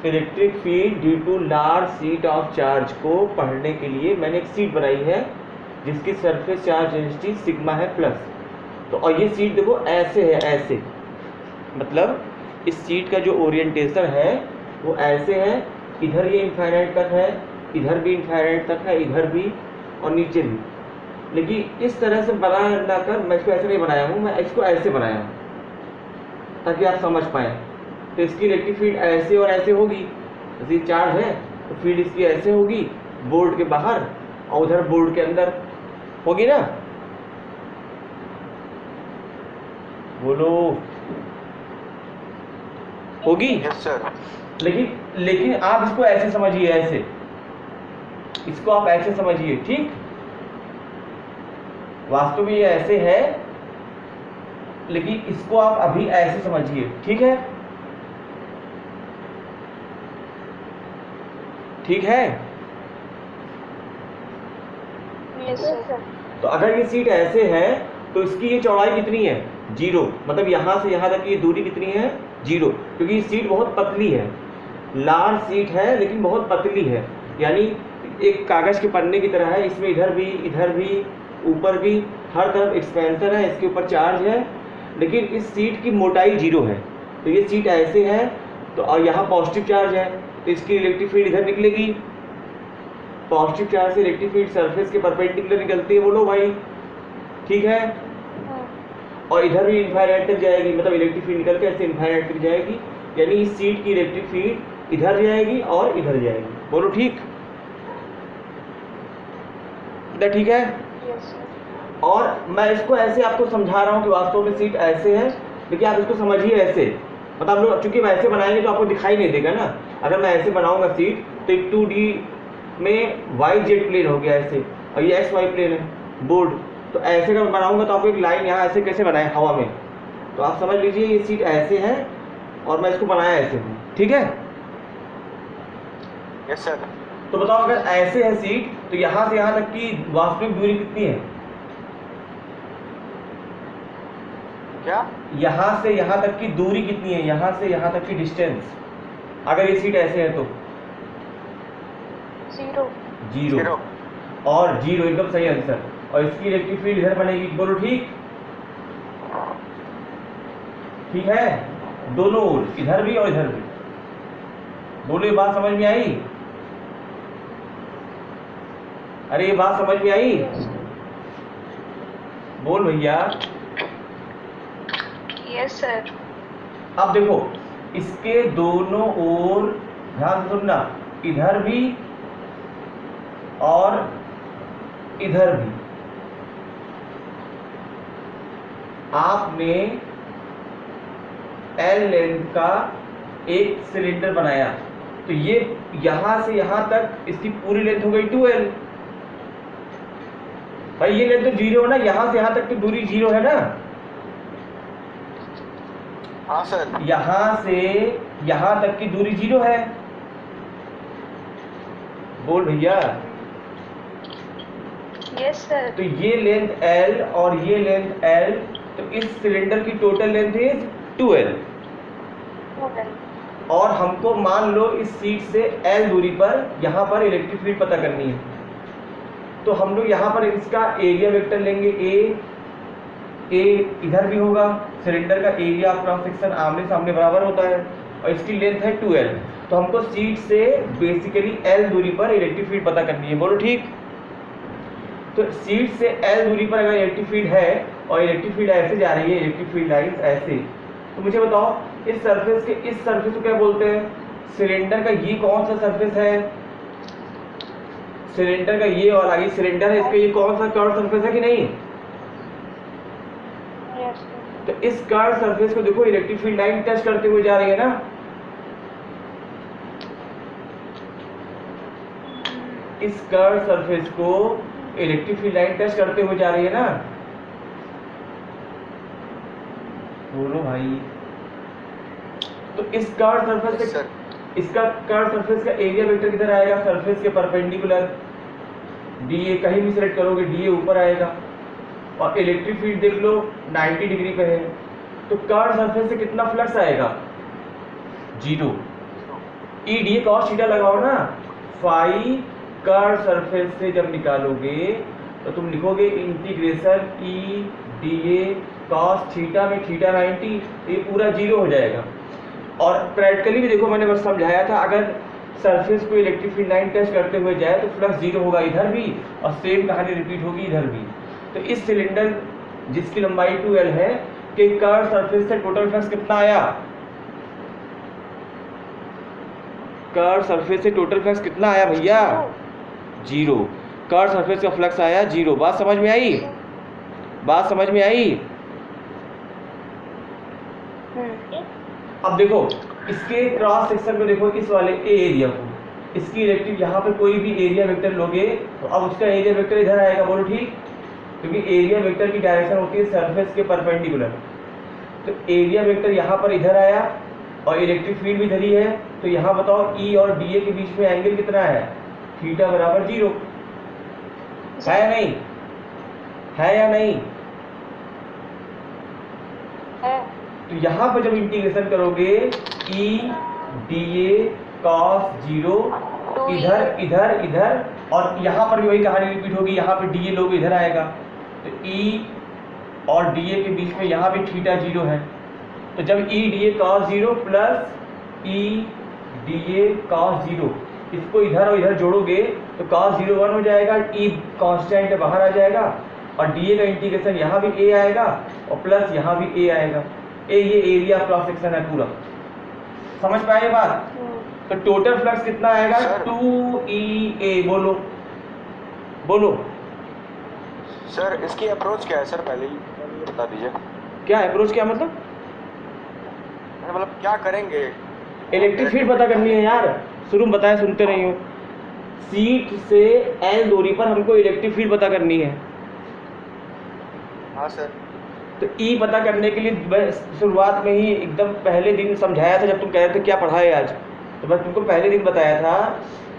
Electric field due to large sheet of charge को पढ़ने के लिए मैंने एक सीट बनाई है जिसकी सरफेस चार्ज डेंसिटी सिग्मा है प्लस। तो और ये सीट देखो ऐसे है, ऐसे मतलब इस सीट का जो ओरिएंटेशन है वो ऐसे है, इधर ये इनफाइनाइट तक है, इधर भी इनफाइनाइट तक है, इधर भी और नीचे भी। लेकिन इस तरह से बना ना कर मैं इसको ऐसे नहीं बनाया हूँ, मैं इसको ऐसे बनाया हूँ ताकि आप समझ पाएँ। तो इसकी इलेक्ट्रिक फील्ड ऐसे और ऐसे होगी, जैसे चार्ज है तो फील्ड इसकी ऐसे होगी बोर्ड के बाहर और उधर बोर्ड के अंदर होगी ना। बोलो होगी? Yes sir. लेकिन आप इसको ऐसे समझिए, ऐसे इसको आप ऐसे समझिए, ठीक। वास्तव में ये ऐसे है लेकिन इसको आप अभी ऐसे समझिए, ठीक है? ठीक है? Yes sir. तो अगर ये सीट ऐसे है तो इसकी ये चौड़ाई कितनी है? 0। मतलब यहाँ से यहाँ तक की दूरी कितनी है? 0, क्योंकि ये सीट बहुत पतली है, लार्ज सीट है लेकिन बहुत पतली है, यानी एक कागज के पन्ने की तरह है। इसमें इधर भी ऊपर भी हर तरफ एक्सपेंशन है, इसके ऊपर चार्ज है, लेकिन इस सीट की मोटाई 0 है। तो ये सीट ऐसे है तो और यहाँ पॉजिटिव चार्ज है तो इसकी इलेक्ट्रिक फील्ड इधर निकलेगी। पॉजिटिव चार्ज से इलेक्ट्रिक फील्ड सरफेस के परपेंडिकुलर निकलती है, बोलो भाई, ठीक है? और इधर भी इनफाइनाइट तक जाएगी, मतलब इलेक्ट्रिक फील्ड निकल के ऐसे इनफाइनाइट तक जाएगी, यानी इस सीट की इलेक्ट्रिक फील्ड इधर जाएगी और इधर जाएगी। बोलो ठीक? इधर ठीक है? Yes sir. और मैं इसको ऐसे आपको समझा रहा हूँ कि वास्तव में सीट ऐसे है, लेकिन आप इसको समझिए ऐसे। मतलब आप लोग चूंकि मैं ऐसे बनाएंगे तो आपको दिखाई नहीं देगा ना। अगर मैं ऐसे बनाऊंगा सीट तो एक 2D में वाई जेड प्लेन हो गया ऐसे, और ये एक्स वाई प्लेन है बोर्ड। तो ऐसे अगर बनाऊंगा तो आपको एक लाइन यहाँ ऐसे कैसे बनाए हवा में, तो आप समझ लीजिए ये सीट ऐसे है और मैं इसको बनाया ऐसे हूँ, ठीक है? Yes sir. तो बताओ अगर ऐसे है सीट तो यहाँ से यहाँ तक की वास्तविक दूरी कितनी है? क्या? यहाँ से यहाँ तक की दूरी कितनी है? यहाँ से यहाँ तक की डिस्टेंस, अगर ये सीट ऐसे है तो 0 और 0 एकदम सही आंसर। और इसकी इलेक्ट्रिक फील्ड इधर बनेगी, बोलो ठीक? ठीक है? दोनों ओर, इधर भी और इधर भी। बोलो ये बात समझ में आई? अरे ये बात समझ में आई? बोल भैया। Yes sir. अब देखो इसके दोनों ओर ध्यान से सुनना, इधर भी और इधर भी आपने L लेंथ का एक सिलेंडर बनाया, तो ये यहां से यहां तक इसकी पूरी लेंथ हो गई 2L। भाई ये लेंथ तो 0 है ना, यहां से यहां तक की दूरी 0 है ना। हाँ सर। यहां से यहां तक की दूरी 0 है, बोल भैया। Yes sir. तो ये लेंथ L और ये लेंथ L, तो इस सिलेंडर की टोटल लेंथ इज 2L। और हमको मान लो इस सीट से L दूरी पर यहाँ पर इलेक्ट्रिक फील्ड पता करनी है, तो हम लोग यहाँ पर इसका एरिया वेक्टर लेंगे A इधर भी होगा, सिलेंडर का एरिया ऑफ क्रॉस सेक्शन आमने सामने बराबर होता है, और इसकी लेंथ है 2L। तो हमको सीट से बेसिकली L दूरी पर इलेक्ट्रिक फील्ड पता करनी है, बोलो ठीक? तो सीट से L दूरी पर अगर इलेक्ट्रिक फील्ड है और इलेक्ट्रिक फील्ड ऐसे जा रही है, इलेक्ट्रिक फील्ड लाइन ऐसे, तो मुझे बताओ इस सरफेस को क्या बोलते हैं? सिलेंडर का ये कौन सा सरफेस है? सिलेंडर का ये वाला, ये सिलेंडर है, इसका ये कौन सा कर्व सरफेस है कि नहीं? तो इस कर्व सरफेस को देखो इलेक्ट्रिक फील्ड लाइन टच करते हुए जा रही है ना। इस कर्व सरफेस को इलेक्ट्रिक फील्ड लाइन टच करते हुए जा रही है ना। बोलो भाई। तो इस कर्व सरफेस से इसका कर्व सरफेस का एरिया वेक्टर किधर आएगा? सरफेस के परपेंडिकुलर DA, कहीं भी सिलेक्ट करोगे DA ऊपर आएगा। और इलेक्ट्रिक फील्ड देख लो 90 डिग्री पे है, तो कर्व सरफेस से कितना फ्लक्स आएगा? 0। E D A cos theta लगाओ ना, फाई कर्व सरफेस से जब निकालोगे तो तुम लिखोगे integration E D A cos theta में थीटा 90, ये पूरा 0 हो जाएगा। और प्रैक्टिकली भी देखो मैंने बस समझाया था, अगर सरफेस को इलेक्ट्रिक फील्ड लाइन टच करते हुए जाए तो फ्लक्स 0 होगा इधर भी, और सेम कहानी रिपीट होगी इधर भी। तो इस सिलेंडर जिसकी लंबाई 2L है कि कर्व सरफेस से टोटल फ्लक्स कितना आया, कर्व सरफेस से टोटल फ्लक्स कितना आया भैया, 0। कर्व सरफेस का फ्लक्स आया 0। बात समझ में आई, बात समझ में आई। अब देखो इसके क्रॉस सेक्शन में देखो, इस वाले ए एरिया को, इसकी इलेक्ट्रिक यहाँ पे कोई भी एरिया वेक्टर लोगे तो अब उसका एरिया वेक्टर इधर आएगा, बोलो ठीक, क्योंकि एरिया वेक्टर की डायरेक्शन होती है सरफेस के परपेंडिकुलर। तो एरिया वेक्टर यहाँ पर इधर आया और इलेक्ट्रिक फील्ड भी इधर ही है, तो यहाँ बताओ ई और डी ए के बीच में एंगल कितना है, थीटा बराबर 0 है या नहीं, है या नहीं। तो यहाँ पर जब इंटीग्रेशन करोगे ई डी ए कॉस 0 इधर इधर इधर, और यहाँ पर भी वही कहानी रिपीट होगी, यहाँ पे डी ए लोग इधर आएगा, तो ई और डी ए के बीच में यहाँ भी थीटा 0 है। तो जब E D A cos 0 plus E D A cos 0, इसको इधर और इधर जोड़ोगे तो cos 0 1 हो जाएगा, ई कांस्टेंट बाहर आ जाएगा, और डी ए का इंटीग्रेशन यहाँ भी ए आएगा और प्लस यहाँ भी ए आएगा। ए ये एरिया क्रॉस सेक्शन है पूरा, समझ पाए बात। तो टोटल फ्लक्स कितना आएगा, 2EA, बोलो बोलो सर इसकी अप्रोच क्या है सर, पहले ही बता दीजिए। क्या अप्रोच, क्या मतलब, मतलब क्या करेंगे, इलेक्ट्रिक फील्ड पता करनी है यार, शुरू में बताया सुनते नहीं हो। सीट से एल दूरी पर हमको इलेक्ट्रिक फील्ड पता करनी है। हाँ सर। तो ई पता करने के लिए शुरुआत में ही एकदम पहले दिन समझाया था, जब तुम कह रहे थे क्या पढ़ाए आज, तो मैं तुमको पहले दिन बताया था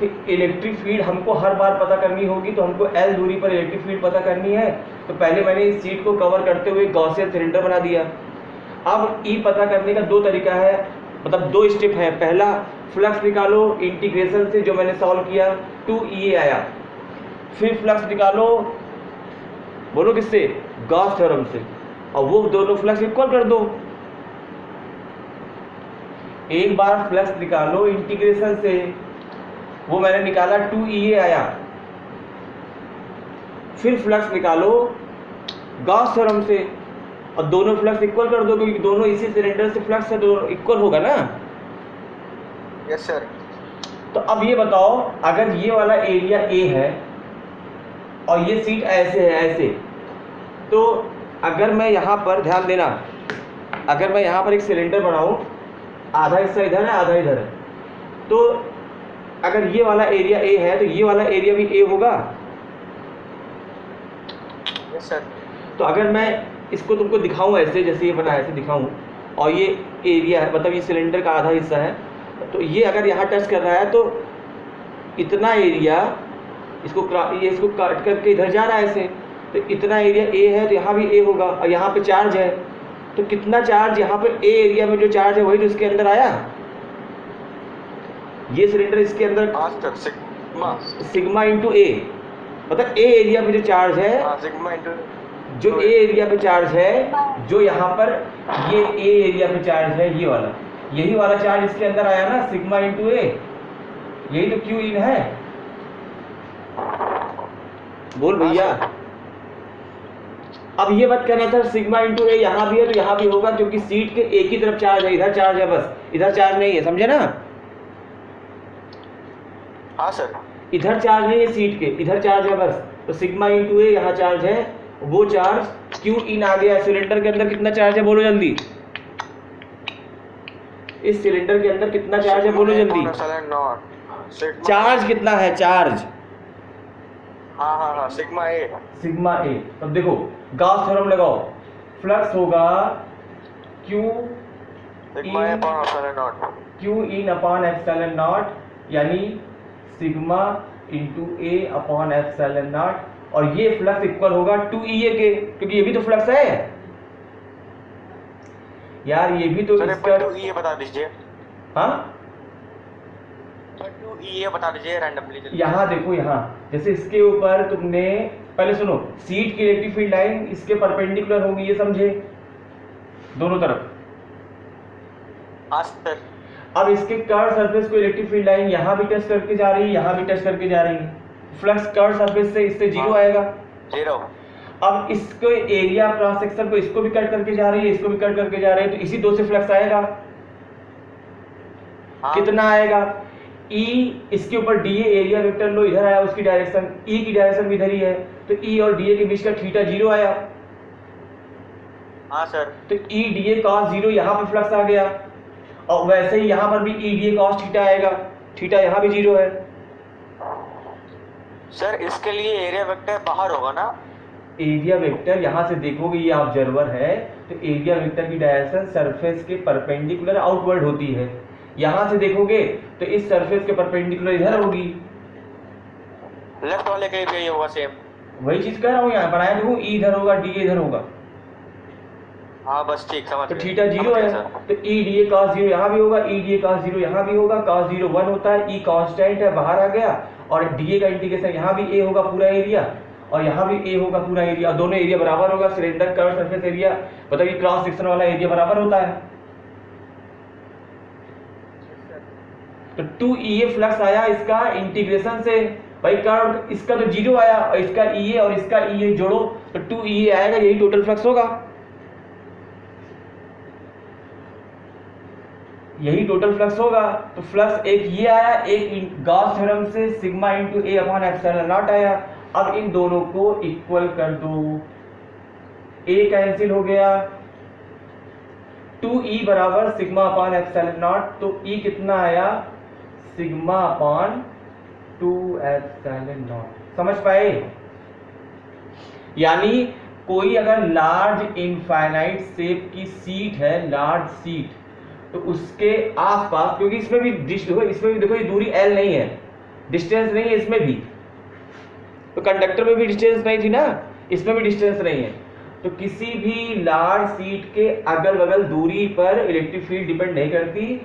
कि इलेक्ट्रिक फील्ड हमको हर बार पता करनी होगी, तो हमको एल दूरी पर इलेक्ट्रिक फील्ड पता करनी है। तो पहले मैंने इस सीट को कवर करते हुए गॉसियन सिलेंडर बना दिया। अब ई पता करने का 2 तरीका है, मतलब 2 स्टेप है। पहला फ्लक्स निकालो इंटीग्रेशन से, जो मैंने सॉल्व किया 2EA आया। फिर फ्लक्स निकालो, बोलो किससे, गॉस थ्योरम से, और वो दोनों फ्लक्स इक्वल कर दो। एक बार फ्लक्स निकालो इंटीग्रेशन से, वो मैंने निकाला 2EA आया। फिर फ्लक्स निकालो गॉस थ्योरम से और दोनों फ्लक्स इक्वल कर दो, क्योंकि दोनों इसी सिलेंडर से फ्लक्स है, दोनों इक्वल होगा ना। Yes sir. तो अब ये बताओ, अगर ये वाला एरिया ए है और ये सीट ऐसे है ऐसे, तो अगर मैं यहाँ पर ध्यान देना, अगर मैं यहाँ पर एक सिलेंडर बनाऊँ, आधा हिस्सा इधर है आधा इधर है, तो अगर ये वाला एरिया ए है तो ये वाला एरिया भी ए होगा। Yes sir. तो अगर मैं इसको तुमको दिखाऊं ऐसे, जैसे ये बना है ऐसे दिखाऊं, और ये एरिया है, मतलब ये सिलेंडर का आधा हिस्सा है, तो ये अगर यहाँ टच कर रहा है तो इतना एरिया इसको काट करके इधर जा रहा है ऐसे, तो इतना एरिया ए है तो यहाँ भी ए होगा, और यहाँ पे चार्ज है, तो कितना चार्ज यहाँ पे ए एरिया में जो चार्ज है वही तो इसके अंदर आया। ये सिलेंडर इसके अंदर सिग्मा इंटू ए, मतलब ए एरिया में जो चार्ज है, सिग्मा इंटू जो ए एरिया पे चार्ज है, जो यहाँ पर ये ए एरिया पे चार्ज है, ये वाला, यही वाला चार्ज इसके अंदर आया ना, सिग्मा इंटू ए, यही तो क्यू इन है। बोल भैया। अब ये बात कहना था सिग्मा इंटू ए यहाँ भी है तो यहाँ भी होगा, क्योंकि सीट के एक ही तरफ चार्ज है, इधर चार्ज है बस, इधर चार्ज नहीं है, समझे ना। हाँ सर। इधर चार्ज नहीं है सीट के, इधर चार्ज है बस, तो सिग्मा इंटू ए यहाँ चार्ज है, वो चार्ज क्यू इन आ गया। सिलेंडर के अंदर कितना चार्ज है बोलो जल्दी, इस सिलेंडर के अंदर कितना चार्ज है बोलो जल्दी, चार्ज कितना है, चार्ज, हाँ हाँ हाँ, सिग्मा ए, सिग्मा ए। अब देखो गॉस थ्योरम लगाओ, फ्लक्स होगा Q sigma A upon epsilon not, Q in upon epsilon not, यानी sigma into A upon epsilon not, और ये फ्लक्स इक्वल होगा 2EA के, क्योंकि ये भी तो फ्लक्स है यार, ये भी तो सर इसका 2EA बता दीजिए। हाँ टू ये बता दीजिए रैंडमली। यहाँ देखो, यहाँ जैसे इसके ऊपर तुमने, पहले सुनो, सीट की इलेक्ट्रिक फील्ड लाइन इसके परपेंडिकुलर होगी, ये समझे, दोनों तरफ। हाँ सर। अब इसके कर्व सरफेस को इलेक्ट्रिक फील्ड लाइन यहाँ भी टच करके जा रही है, यहाँ भी टच करके जा रही है, फ्लक्स कर्व सरफेस से इससे जीरो आएगा। जीरो। अब इसको एरिया क्रॉस सेक्शन को इसको भी कट करके जा रही है, इसको भी कट करके जा रही है, तो इसी दो से फ्लक्स आएगा। हाँ। कितना आएगा? E इसके ऊपर DA एरिया वेक्टर लो, इधर आया उसकी डायरेक्शन, E की डायरेक्शन भी इधर ही है, तो E और DA के बीच का थीटा जीरो आया। हाँ सर। तो E DA cos जीरो यहाँ पे फ्लक्स आ गया, और वैसे ही यहाँ पर भी E DA cos थीटा आएगा, थीटा यहाँ भी जीरो है। सर इसके लिए एरिया वेक्टर बाहर होगा ना? एरिया वेक्टर यहाँ से देखोगे, ये ऑब्जर्वर है, तो एरिया वेक्टर की डायरेक्शन सरफेस के परपेंडिकुलर आउटवर्ड होती है। यहाँ से देखोगे तो इस सरफेस के परपेंडिकुलर इधर होगी। लेफ्ट वाले के लिए होगा सेम। वही चीज कह रहा हूँ, यहाँ बनाया देखो, E इधर होगा, DA इधर होगा, हाँ बस ठीक समझ तो गए। थीटा जीरो समझ है, गए सर। तो E DA cos जीरो यहाँ भी होगा, E DA cos जीरो यहाँ भी होगा, cos जीरो 1 होता है, E कांस्टेंट है, बाहर आ गया, और DA का इंटीग्रेशन यहाँ भी A होगा पूरा एरिया, और यहाँ भी A होगा पूरा एरिया, और दोनों एरिया बराबर होगा। सिलेंडर कर्व सरफेस एरिया मतलब ये क्रॉस सेक्शन वाला एरिया बराबर होता है। तो 2EA फ्लक्स आया इसका इंटीग्रेशन से, भाई कर्व इसका तो जीरो आया, और इसका EA और इसका EA जोड़ो तो 2EA आएगा, यही टोटल फ्लक्स होगा, यही टोटल फ्लक्स होगा। तो फ्लक्स एक ये आया, एक गॉस थ्योरम से sigma into A upon epsilon not आया। अब इन दोनों को इक्वल कर दो, ए कैंसिल हो गया, 2E बराबर सिग्मा अपॉन एप्सिलॉन नॉट, तो E कितना आया? Sigma upon 2 epsilon not. समझ पाए? यानी कोई अगर लार्ज इनफाइनाइट शेप की सीट है, लार्ज सीट, तो उसके आसपास, क्योंकि इसमें भी देखो ये दूरी L नहीं है, डिस्टेंस नहीं है इसमें भी, तो कंडक्टर में भी डिस्टेंस नहीं थी ना, इसमें भी डिस्टेंस नहीं है, तो किसी भी लार्ज सीट के अगल बगल दूरी पर इलेक्ट्रिक फील्ड डिपेंड नहीं करती,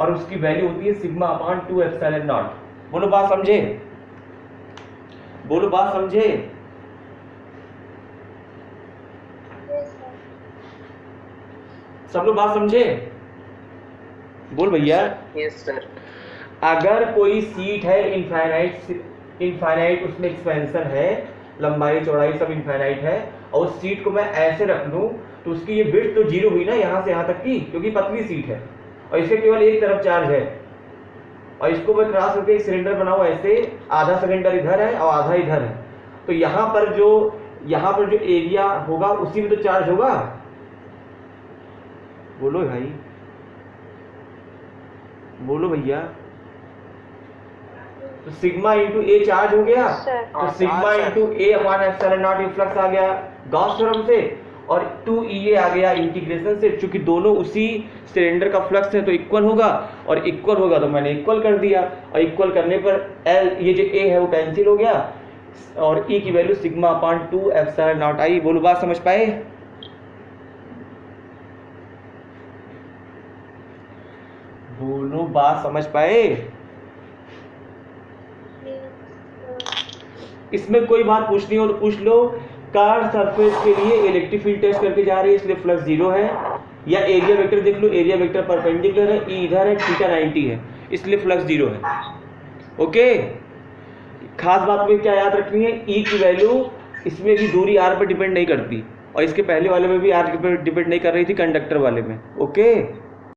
और उसकी वैल्यू होती है सिग्मा अपॉन 2 एप्सिलॉन नॉट। बोलो बात समझे? बोलो बात समझे? सब लोग बात समझे? बोल भैया। Yes sir. अगर कोई सीट है इनफाइनाइट उसमें एक्सपेंशन है, लंबाई चौड़ाई सब इनफाइनाइट है, और उस सीट को मैं ऐसे रख लूं तो उसकी ये विड्थ तो जीरो हुई ना यहाँ से यहाँ तक की, क्योंकि पतली सीट है और इसके केवल एक तरफ चार्ज है, और इसको मैं क्रॉस करके एक सिलेंडर बनाऊं ऐसे, आधा सिलेंडर इधर है और आधा इधर है, तो यहाँ पर जो एरिया होगा उसी में तो चार्ज होगा। बोलो भाई, बोलो भैया। तो सिग्मा इंटू ए चार्ज हो गया, तो sigma into A upon epsilon not ये फ्लक्स आ गया गॉस थ्योरम से, और 2EA आ गया इंटीग्रेशन से, चूंकि दोनों उसी सिलेंडर का फ्लक्स है तो इक्वल होगा, और इक्वल होगा तो मैंने इक्वल कर दिया, और इक्वल करने पर L ये जो A है वो कैंसिल हो गया, और E की value sigma upon 2 epsilon not आई। बोलो बात समझ पाए? बोलो बात समझ पाए? इसमें कोई बात पूछनी हो तो पूछ लो। कार सरफेस के लिए इलेक्ट्रिक फील्ड टेस्ट करके जा रही है, इसलिए फ्लक्स जीरो है, या एरिया वेक्टर देख लो, एरिया वेक्टर परपेंडिकुलर है, E इधर है, थीटा 90 है, इसलिए फ्लक्स जीरो है। ओके, खास बात में क्या याद रखनी है, E की वैल्यू इसमें भी दूरी R पर डिपेंड नहीं करती, और इसके पहले वाले में भी R पर डिपेंड नहीं कर रही थी, कंडक्टर वाले में। ओके।